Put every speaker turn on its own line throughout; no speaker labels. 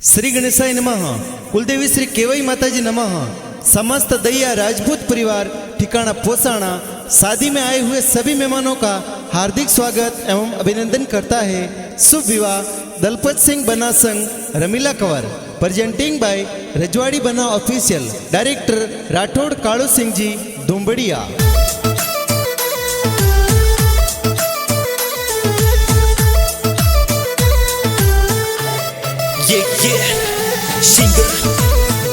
श्री गणेशाय नमः। कुलदेवी श्री केवई माताजी नमः। समस्त दैया राजपूत परिवार ठिकाना पोसाना शादी में आए हुए सभी मेहमानों का हार्दिक स्वागत एवं अभिनंदन करता है शुभ विवाह दलपत सिंह बना संघ रमीला कंवर। प्रेजेंटिंग बाय रजवाड़ी बना official. Director Rathore Kalu Singh ji दुम्बड़िया।
Singer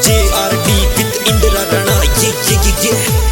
JRD with Indra Rana. Yeah.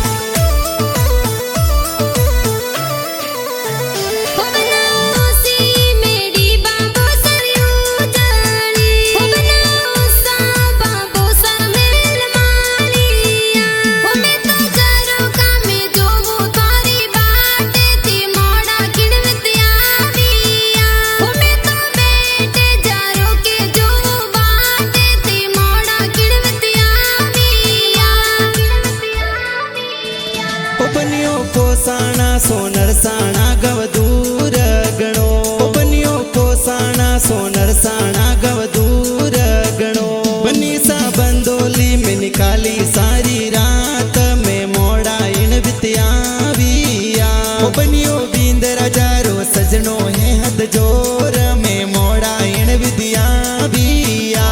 Kosana सोनर साना गवदूर गणो। बनियो कोसाना सोनर साना गवदूर गणो। बनीसा बंदोली में निकाली सारी रात में मोड़ा इन बितियाविया। बनियो बींद राजारो सजनो है हद जोर में मोड़ा इन बितियाविया।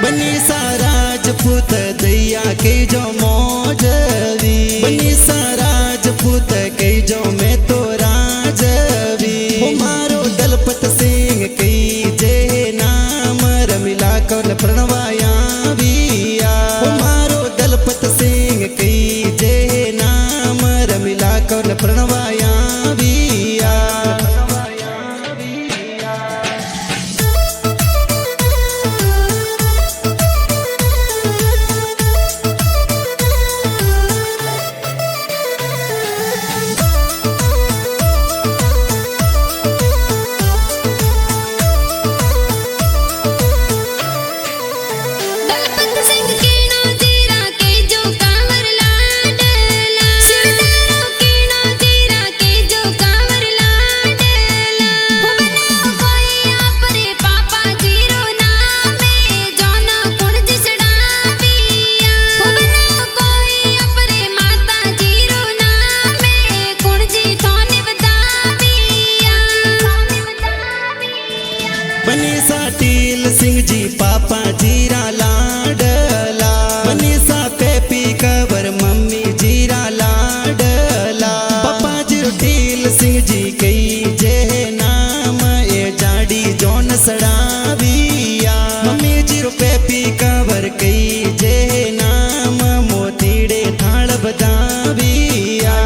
बनीसा राजपूत दैया के जो मौजवी। बनीसा राजपूत के जो मैं तो राजवी। मारो दलपत सिंह की जे नाम रमीला कौन प्रणवाया विया। मारो दलपत सिंह की जे नाम रमीला कौन प्रणवाया विया। बनीसा टील सिंह जी पापा जीरा लाडला। बनीसा पेपी कवर मम्मी जीरा लाडला। पापा जीरो टील सिंह जी कई जे नाम ए जाड़ी जोन सड़ाविया। मम्मी जीरो पेपी कवर कई जे नाम मोतीड़े थाल बदाविया।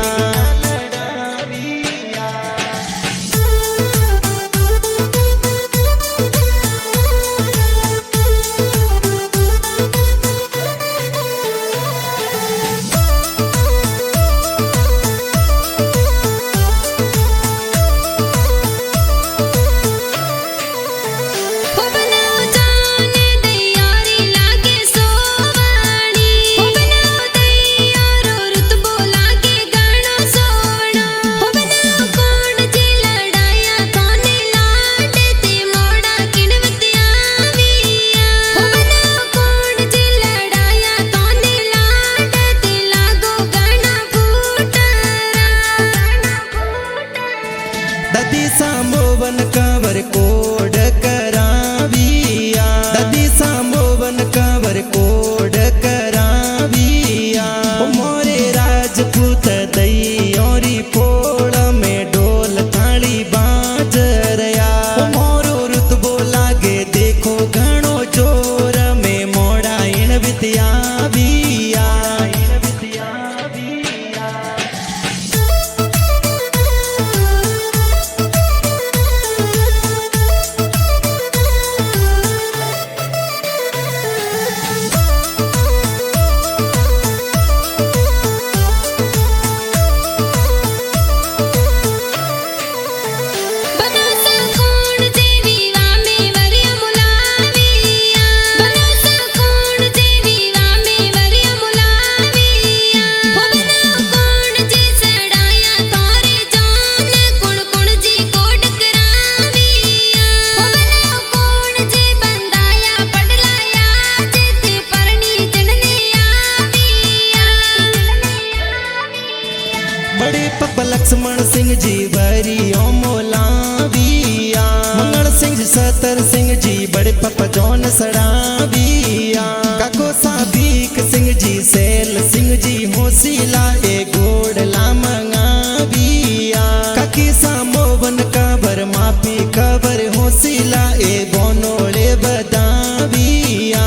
लक्ष्मण सिंह जी भरियो मोलाविया मंगल सिंह जी सतर सिंह जी बड़े पापा जौन सड़ाविया काको साबिक सिंह जी सैल सिंह जी होसीला ए घोड़ला मंगाविया काकी सामोवन कबर मापी कबर होसीला ए बोनोले बदाविया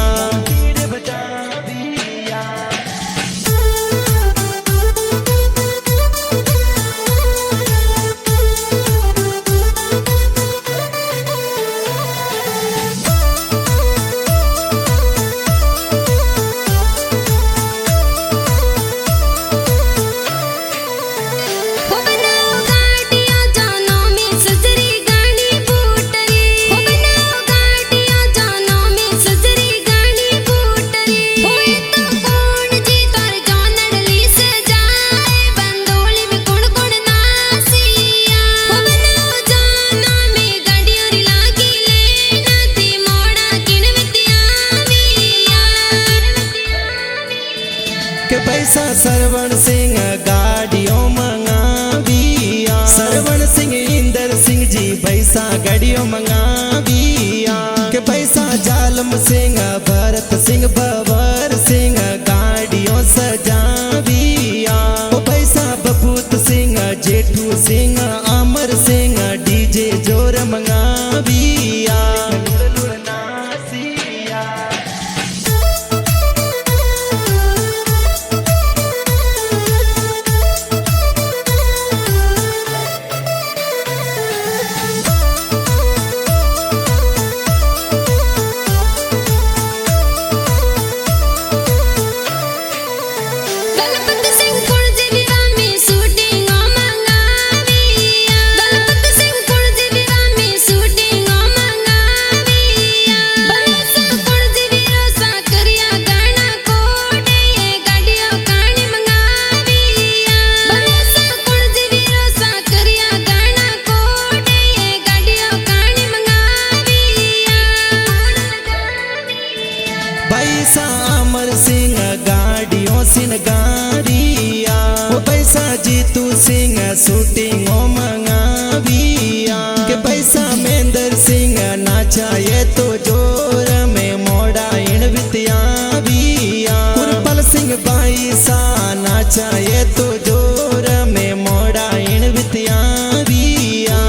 पैसा सरवण सिंह गाड़ियों मंगाविया सरवण सिंह इंदर सिंह जी पैसा गाड़ियों मंगाविया के पैसा जालम सिंह भरत सिंह भवर सिंह गाड़ियों सजाविया ओ पैसा बबूत सिंह जेठू सिंह अमर सिंह डीजे जोर मंगाविया अमर सिंह गाड़ियों सिन गाड़िया वो पैसा जीतू सिंह शूटिंग मंगाविया के पैसा महेंद्र सिंह नाचा ये तो जोर में मोड़ा इन वित्याविया कुरपल सिंह बाई सा नाचा ये तो जोर में मोड़ा इन वित्याविया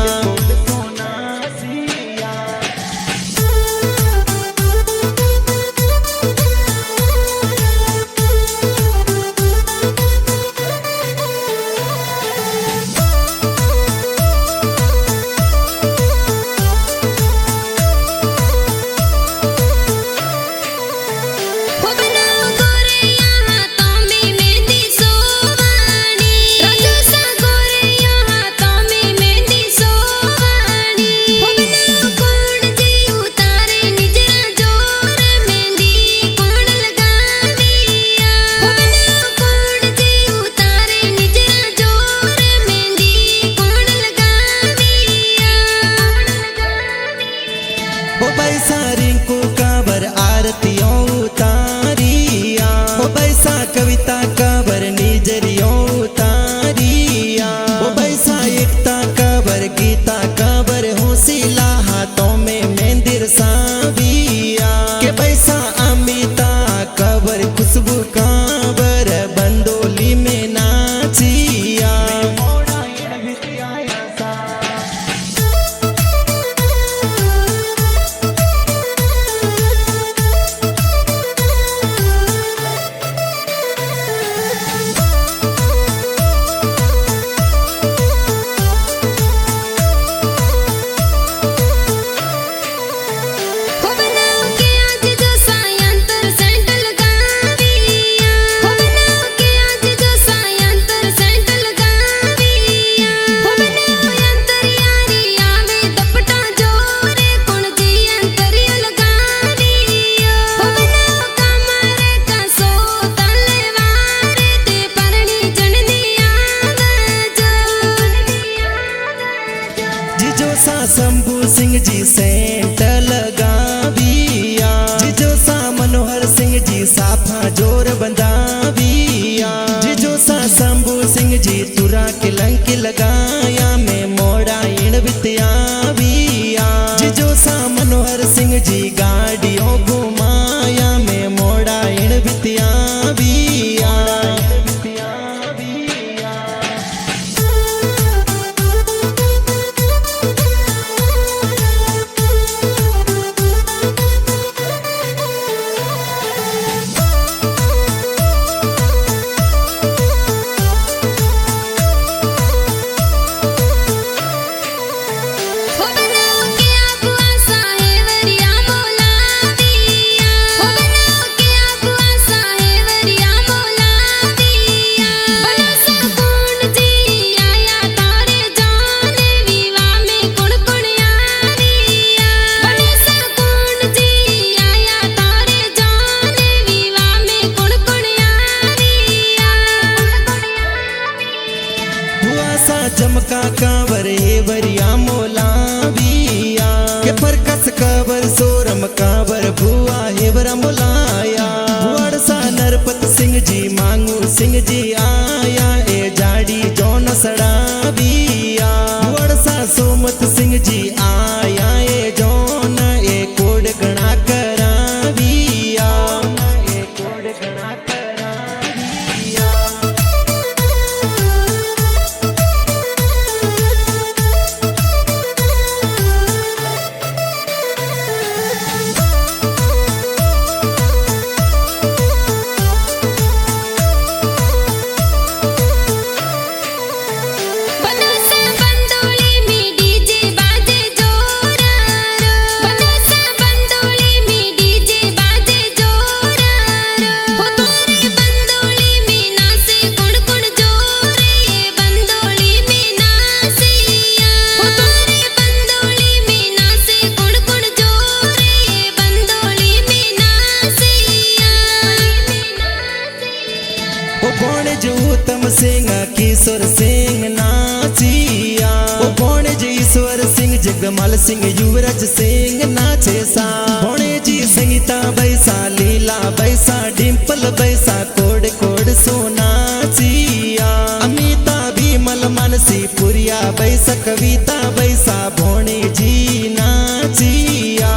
सिंह जी गाड़ियों घुमाया में मोड़ा इन बितिया बिया चमका कावर हेवरिया मोला बिया के परकस कावर सोरम कावर भुआ हेवरा मोलाया वड़सा नरपत सिंह जी मांगू सिंह जी आया ए जाड़ी जौन सड़ा बिया वड़सा सोमत सिंह जी आया ए जौन ए कोड गणा करा बिया ए कोड गणा करा बिया उत्तम सिंह किशोर सिंह नाचिया ओ भोणे जी ईश्वर सिंह जगमल सिंह युवराज सिंह नाचे सा भोणे जी संगीता बैसा लीला बैसा डिम्पल बैसा कोड कोड सोनाचिया अमिता भीमल मानसी पुरिया बैसा कविता बैसा भोणे जी नाचिया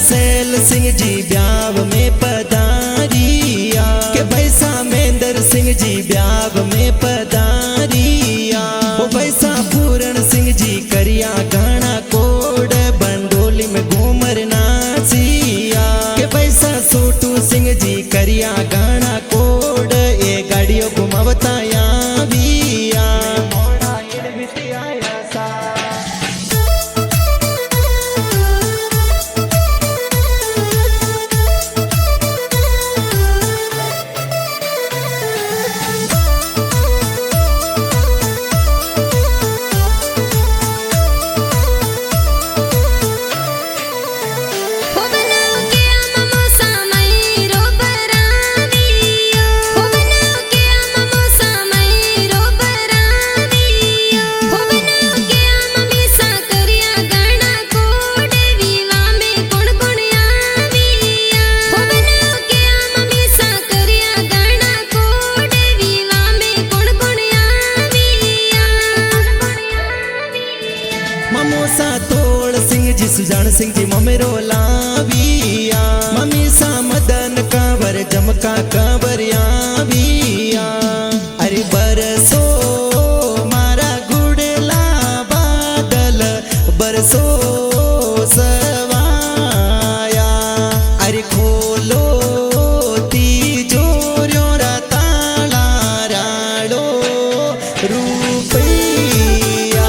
सैल सिंह जी ब्याव में पधारिया के भैसा महेंद्र सिंह जी ब्याव में पधारिया वो भैसा पूरण सिंह जी करिया गाना कोड बंडोली में घूमर नाचिया के भैसा सोटू सिंह जी करिया गाना कोड ये गाड़ियों घुमावताया बिया सुजान सिंह जी ममेरो लाविया मम्मी सा मदन कांवर जमका कांवरिया बिया अरे बरसो मारा गुड़ला बादल बरसो सवाया अरे खोलो तिजोरियों रा ताला राड़ो रुपया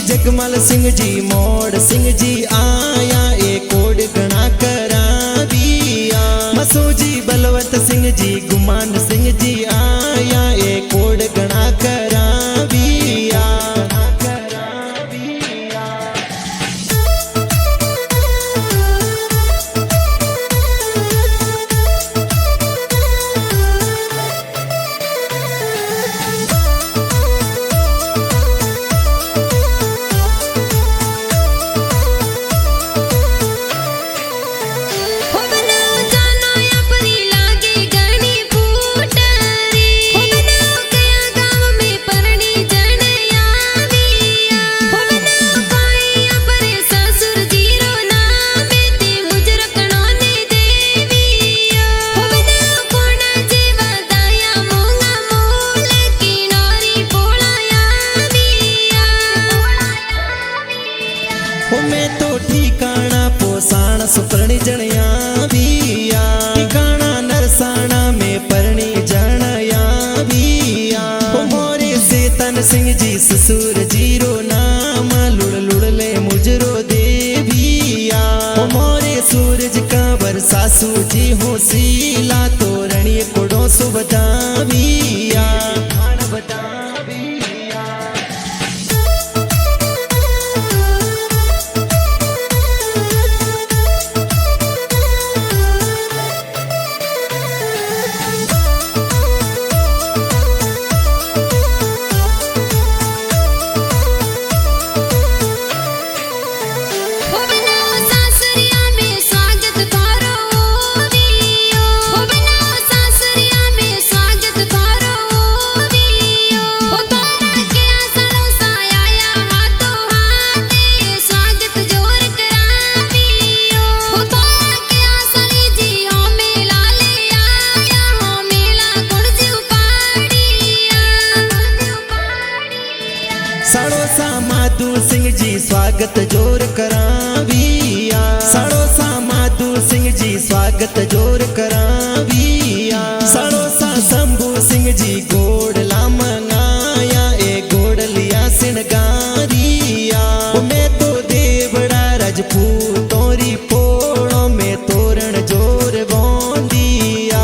जगमल सिंह जी मोड़ सिंह जी आया ए कोड गणा कराविया मसू जी बलवंत सिंह जी गुमान सिंह जी आया ए कोड गणा कराविया सुपरणी जणया विया ठिकाना नरसाना में परणी जणया विया मोरे सेतन सिंह जी ससुर जीरो नाम लुड़ लुड़ले मुजरो देविया मोरे सूरज कांवर सासू जी हो सीला तोरणी कोडो सुबदाविया स्वागत जोर कराविया सड़ोसा माधु सिंह जी स्वागत जोर कराविया सड़ोसा शंभू सिंह जी गोड़ला मंगाया ए गोड़लिया सिणगारिया मैं तो देवड़ा राजपूत तोरी पोड़ो में तोरण जोर बोंदिया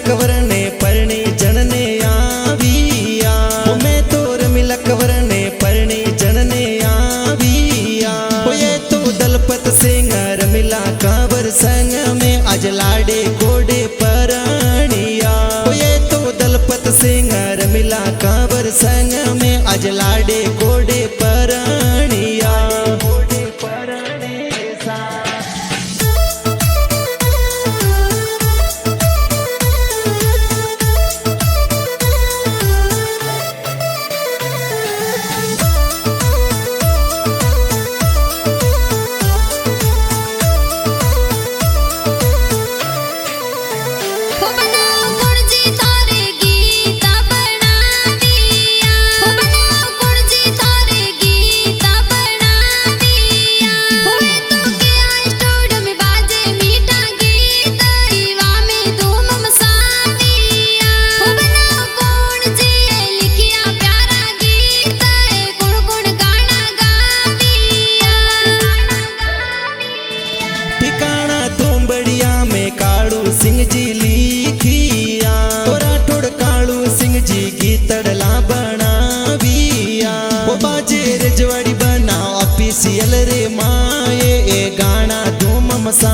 कवरने परणी जनने आविया मैं तोर मिला कवरने परणी जनने आविया ये तो दलपत सिंह मिला कांवर संग में आज लाडे गोडे परणिया ये तो दलपत सिंह मिला कांवर संग में आज लाडे गोडे परणिया सियल रे माए ए गाना धूम मसा